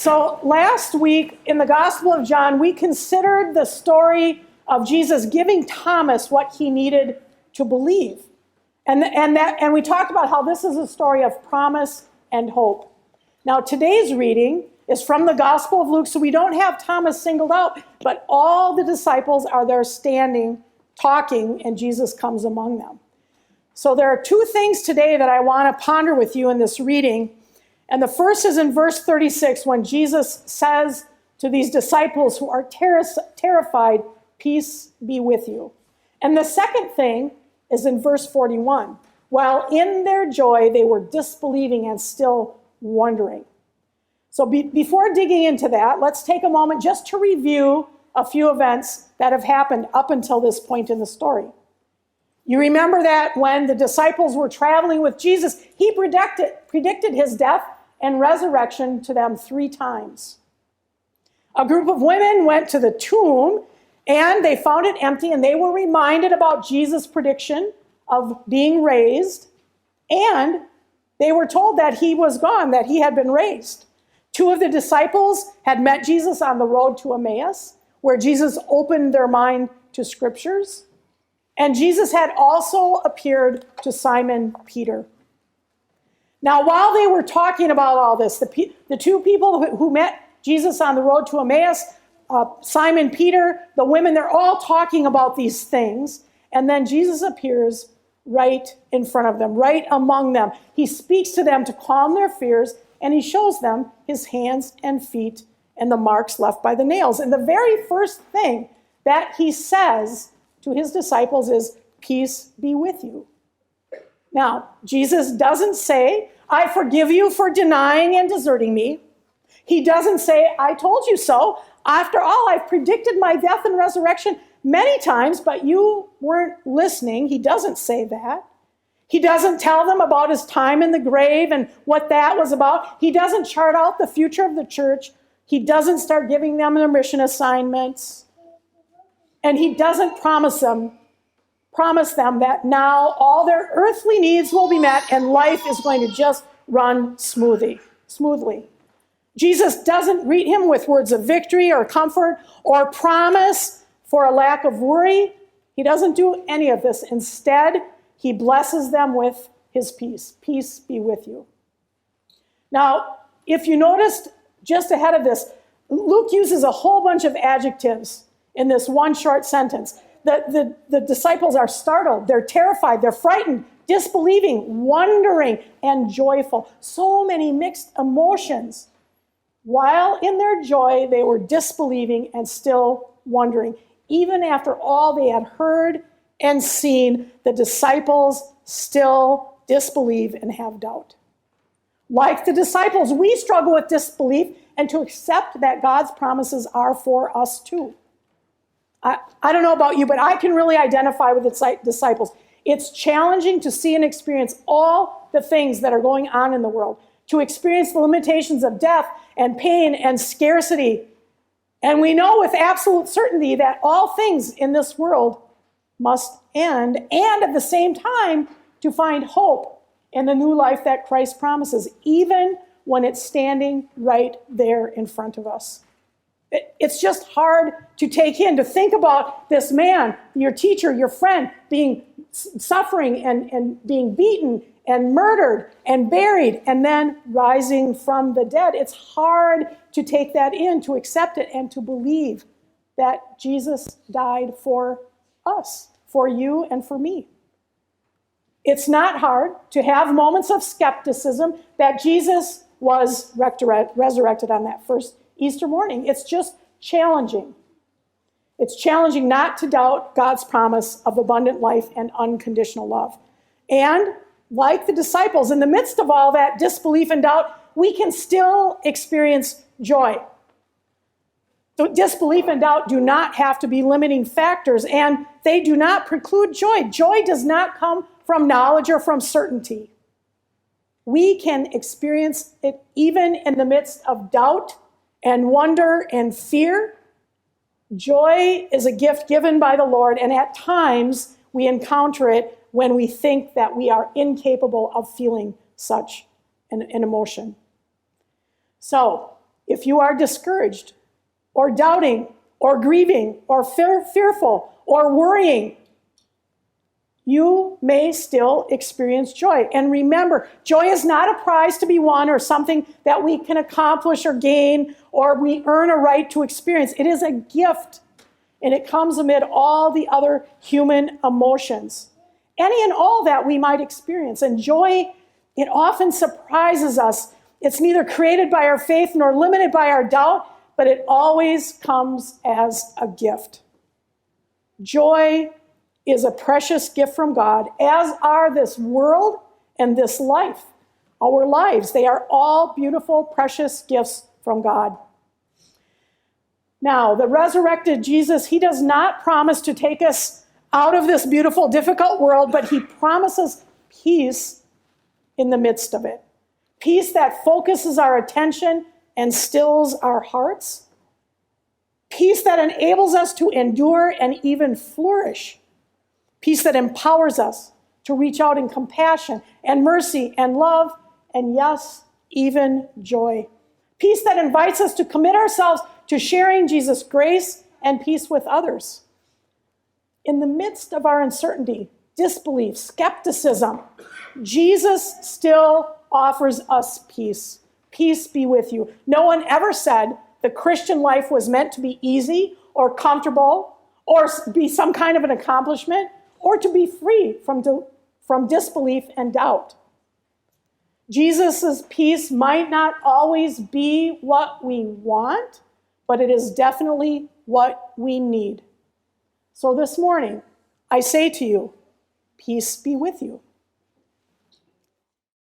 So last week in the Gospel of John, we considered the story of Jesus giving Thomas what he needed to believe. And we talked about how this is a story of promise and hope. Now today's reading is from the Gospel of Luke, so we don't have Thomas singled out, but all the disciples are there standing, talking, and Jesus comes among them. So there are two things today that I want to ponder with you in this reading. And the first is in verse 36, when Jesus says to these disciples who are terrified, "Peace be with you." And the second thing is in verse 41. While in their joy, they were disbelieving and still wondering. So before digging into that, let's take a moment just to review a few events that have happened up until this point in the story. You remember that when the disciples were traveling with Jesus, he predicted his death and resurrection to them 3 times. A group of women went to the tomb and they found it empty, and they were reminded about Jesus' prediction of being raised, and they were told that he was gone, that he had been raised. 2 of the disciples had met Jesus on the road to Emmaus, where Jesus opened their mind to scriptures. And Jesus had also appeared to Simon Peter. Now, while they were talking about all this, the 2 people who met Jesus on the road to Emmaus, Simon Peter, the women, they're all talking about these things. And then Jesus appears right in front of them, right among them. He speaks to them to calm their fears, and he shows them his hands and feet and the marks left by the nails. And the very first thing that he says to his disciples is, "Peace be with you." Now, Jesus doesn't say, "I forgive you for denying and deserting me." He doesn't say, "I told you so. After all, I've predicted my death and resurrection many times, but you weren't listening." He doesn't say that. He doesn't tell them about his time in the grave and what that was about. He doesn't chart out the future of the church. He doesn't start giving them their mission assignments. And he doesn't promise them that now all their earthly needs will be met and life is going to just run smoothly. Jesus doesn't greet him with words of victory or comfort or promise for a lack of worry. He doesn't do any of this. Instead, he blesses them with his peace. Peace be with you. Now, if you noticed just ahead of this, Luke uses a whole bunch of adjectives in this one short sentence. The disciples are startled, they're terrified, they're frightened, disbelieving, wondering, and joyful. So many mixed emotions. While in their joy, they were disbelieving and still wondering. Even after all they had heard and seen, the disciples still disbelieve and have doubt. Like the disciples, we struggle with disbelief and to accept that God's promises are for us too. I don't know about you, but I can really identify with the disciples. It's challenging to see and experience all the things that are going on in the world, to experience the limitations of death and pain and scarcity. And we know with absolute certainty that all things in this world must end, and at the same time, to find hope in the new life that Christ promises, even when it's standing right there in front of us. It's just hard to take in, to think about this man, your teacher, your friend, being suffering and being beaten and murdered and buried and then rising from the dead. It's hard to take that in, to accept it, and to believe that Jesus died for us, for you and for me. It's not hard to have moments of skepticism that Jesus was resurrected on that first Easter morning. It's just challenging. It's challenging not to doubt God's promise of abundant life and unconditional love. And like the disciples, in the midst of all that disbelief and doubt, we can still experience joy. So disbelief and doubt do not have to be limiting factors, and they do not preclude joy. Joy does not come from knowledge or from certainty. We can experience it even in the midst of doubt and wonder and fear. Joy is a gift given by the Lord, and at times we encounter it when we think that we are incapable of feeling such an emotion. So, if you are discouraged or doubting or grieving or fearful or worrying, you may still experience joy. And remember, joy is not a prize to be won or something that we can accomplish or gain or we earn a right to experience. It is a gift, and it comes amid all the other human emotions. Any and all that we might experience. And joy, it often surprises us. It's neither created by our faith nor limited by our doubt, but it always comes as a gift. Joy is a precious gift from God, as are this world and this life. Our lives, they are all beautiful, precious gifts from God. Now, the resurrected Jesus, he does not promise to take us out of this beautiful, difficult world, but he promises peace in the midst of it. Peace that focuses our attention and stills our hearts. Peace that enables us to endure and even flourish. Peace that empowers us to reach out in compassion and mercy and love and, yes, even joy. Peace that invites us to commit ourselves to sharing Jesus' grace and peace with others. In the midst of our uncertainty, disbelief, skepticism, Jesus still offers us peace. Peace be with you. No one ever said the Christian life was meant to be easy or comfortable or be some kind of an accomplishment or to be free from disbelief and doubt. Jesus' peace might not always be what we want, but it is definitely what we need. So this morning, I say to you, peace be with you.